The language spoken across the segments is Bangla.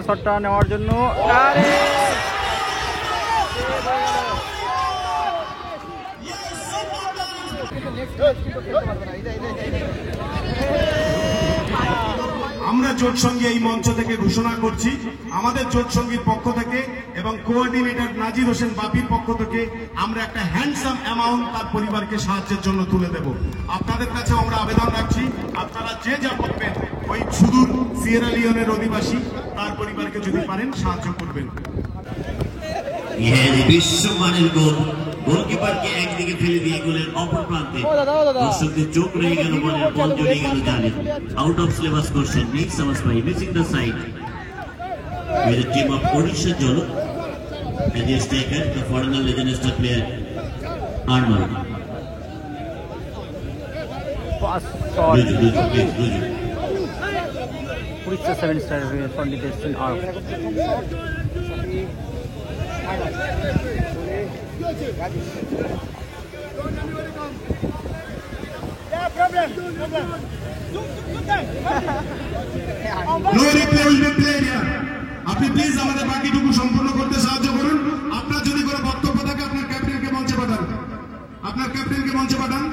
শটটা নেওয়ার জন্য আমরা জোট সঙ্গী এই মঞ্চ থেকে ঘোষণা করছি, আমাদের জোট সঙ্গীর পক্ষ থেকে এবং কোঅর্ডিনেটর নাজির হোসেন বাপির পক্ষ থেকে আমরা একটা হ্যান্ডসাম অ্যামাউন্ট তার পরিবারকে সাহায্যের জন্য তুলে দেব। আপনাদের কাছে আমরা আবেদন রাখছি, আপনারা যে যা করবেন ওই সুদূর সিয়েরা লিওনের অধিবাসী তার পরিবারকে যদি পারেন সাহায্য করবেন। বিশ্বমানের গোল, গোলকিপারকে একদিকে ফেলে দিয়ে গোলের অপর প্রান্তে দর্শকদের চোখ রয়ে গেল, বলের বল জড়িয়ে গেল জালের। আউট অফ সিলেবাস কোশ্চেন, নেক সামাসপাই missing the side with the team of Odisha Jolo and the striker, the foreigner Leicester player Arnold. Odisha 7-star from the Western Arm. No replay will be played here. আপনি প্লিজ আমাদের বাকিটুকু সম্পূর্ণ করতে সাহায্য করুন। আপনার যদি কোনো বক্তব্য থাকে আপনার ক্যাপ্টেনকে মঞ্চে পাঠান,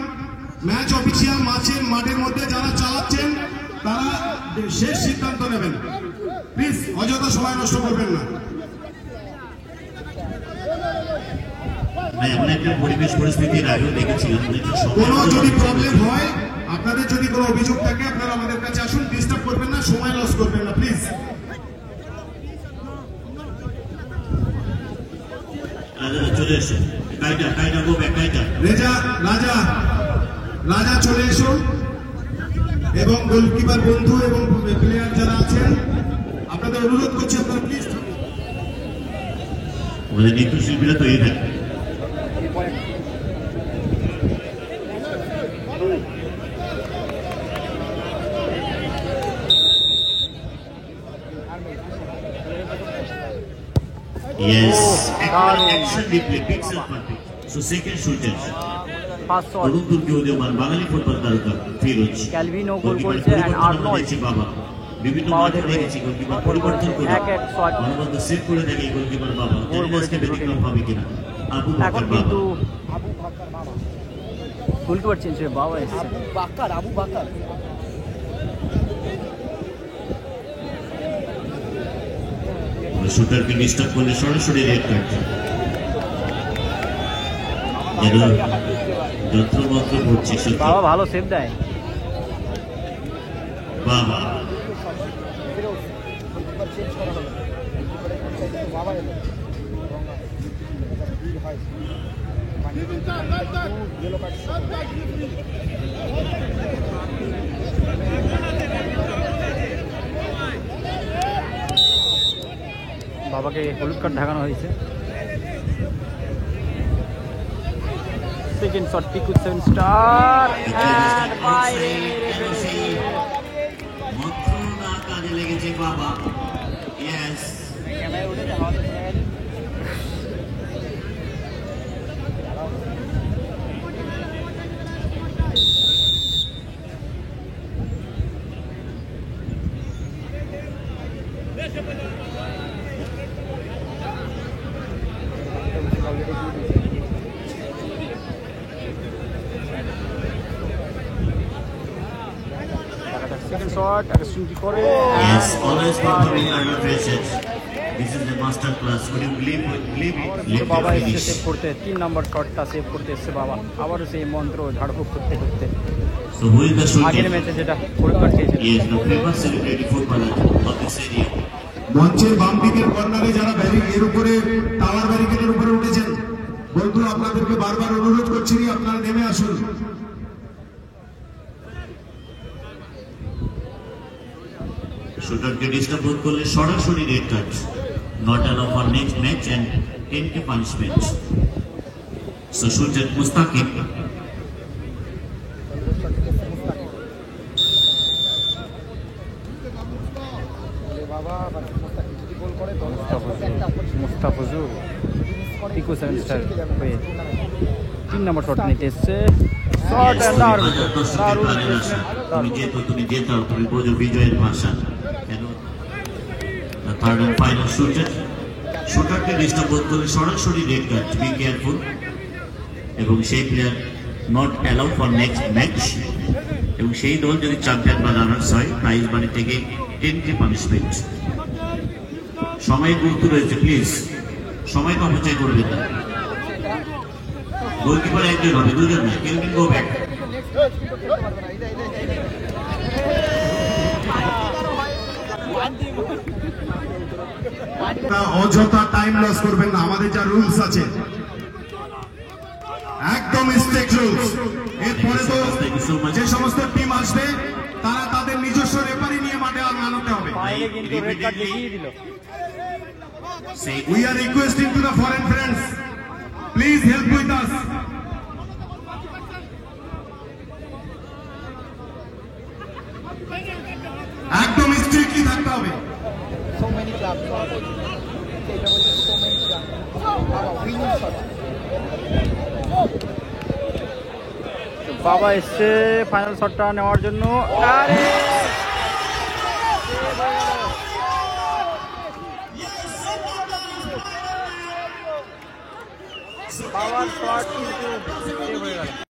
ম্যাচ অফিসিয়াল মাঠের মধ্যে যারা চালাচ্ছেন তারা শেষ সিদ্ধান্ত নেবেন। প্লিজ অযথা সময় নষ্ট করবেন না। পরিবেশ পরিস্থিতির আগেও দেখেছিলাম, কোনো যদি প্রবলেম হয়, আপনাদের যদি কোনো অভিযোগ থাকে আপনারা আমাদের কাছে আসুন, ডিস্টার্ব করবেন না, সময় লস করবেন না প্লিজ। চলে এসো, রাজা চলে এসো, এবং গোলকিপার বন্ধু এবং প্লেয়ার যারা আছেন আপনাদের অনুরোধ করছি আপনারা প্লিজ। আমাদের নৃত্যশিল্পীরা তৈরি থাকে। Yes, action replay, pixel perfect. So second shooter. তরুণ তুর্কি উদীয়মান বাঙালি ফুটবল তারকা ফিরোজ ক্যালভিনো গোল করেছে এন্ড আর্নল্ড বাবা বিভিন্ন মাঠে দেখেছি গোলকিপার পরিবর্তন করে অনবদ্য সেভ করে থাকে গোলকিপার বাবা। আজকে ব্যতিক্রম হবে কিনা? আবু বকর বাবা, গোলকিপার চেঞ্জ হয়ে বাবা এসেছে। আবু বাকার শুটারকে ডিস্টার্ব করলে সরাসরি রেড কার্ড। যন্ত্রমন্ত্র করছে বাবা, ভালো সেভ দেয় বাবা। বাবাকে হলুদ কার্ড ঢাকানো হয়েছে। Second shot Piku 7-star and বাইরে মন্ত্রণা কাজে লেগেছে বাবা। ইয়েস, second shot aggressively করে yes, always performing under pressure. This is the master class. Would you believe it? বাবা এসে সেভ করতে 3 নম্বর শটটা সেভ করতে এসেছে বাবা। আবারও সেই মন্ত্র ঝাড়ফুঁক করতে করতে So who is the shooter? আগের ম্যাচে যেটা হলুদ কার্ড খেয়েছে। Yes, the famous celebrity footballer of this area. মঞ্চের বাম দিকের কর্নারে যারা ব্যারিকেডের উপরে টাওয়ার ব্যারিকেডের উপরে উঠেছেন বন্ধু, আপনাদেরকে বারবার অনুরোধ করছি আপনারা নেমে আসুন। শুটারকে ডিস্টার্ব করলে সরাসরি red card, not allow for next match and 10K punishment. So shooter Mustakib, Mustafizur Piku 7-star হয়ে 3 নম্বর শট নিতে এসেছে। শট এন্ড দারুণ তুমি যেতো তুমি বোঝো বিজয়ের ভাষা। কেন থার্ড অ্যান্ড ফাইনাল শুটারকে ডিস্টার্ব করলে সরাসরি রেড কার্ড, বি কেয়ারফুল। এবং সেই player not allow for next match. এবং সেই দল যদি চ্যাম্পিয়ন বা রানার্স হয় প্রাইজ মানি থেকে 10K পানিশমেন্ট। সময় গুরুত্ব রয়েছে, প্লিজ সময়কে অপচয় করবেন না। গোলকিপার একজন হবে, দুজন না, কেউ গো ব্যাক। অযথা টাইম লস করবেন না, আমাদের যা রুলস আছে একদম স্ট্রিক্ট রুলস। এরপরে তো যে সমস্ত টিম আসবে তারা তাদের নিজস্ব রেফারি নিয়ে মাঠে আনাতে হবে। বাইরে কিন্তু রেড কার্ড দেখিয়ে দিল। We are requesting to the foreign friends, please help with us. একদম স্ট্রিক্টলি থাকতে হবে। So many clubs. So many clubs. Winning shot. বাবা এসছে ফাইনাল শটটা নেওয়ার জন্য। আরে বাবার শট কিন্তু সেভ হয়ে গেল।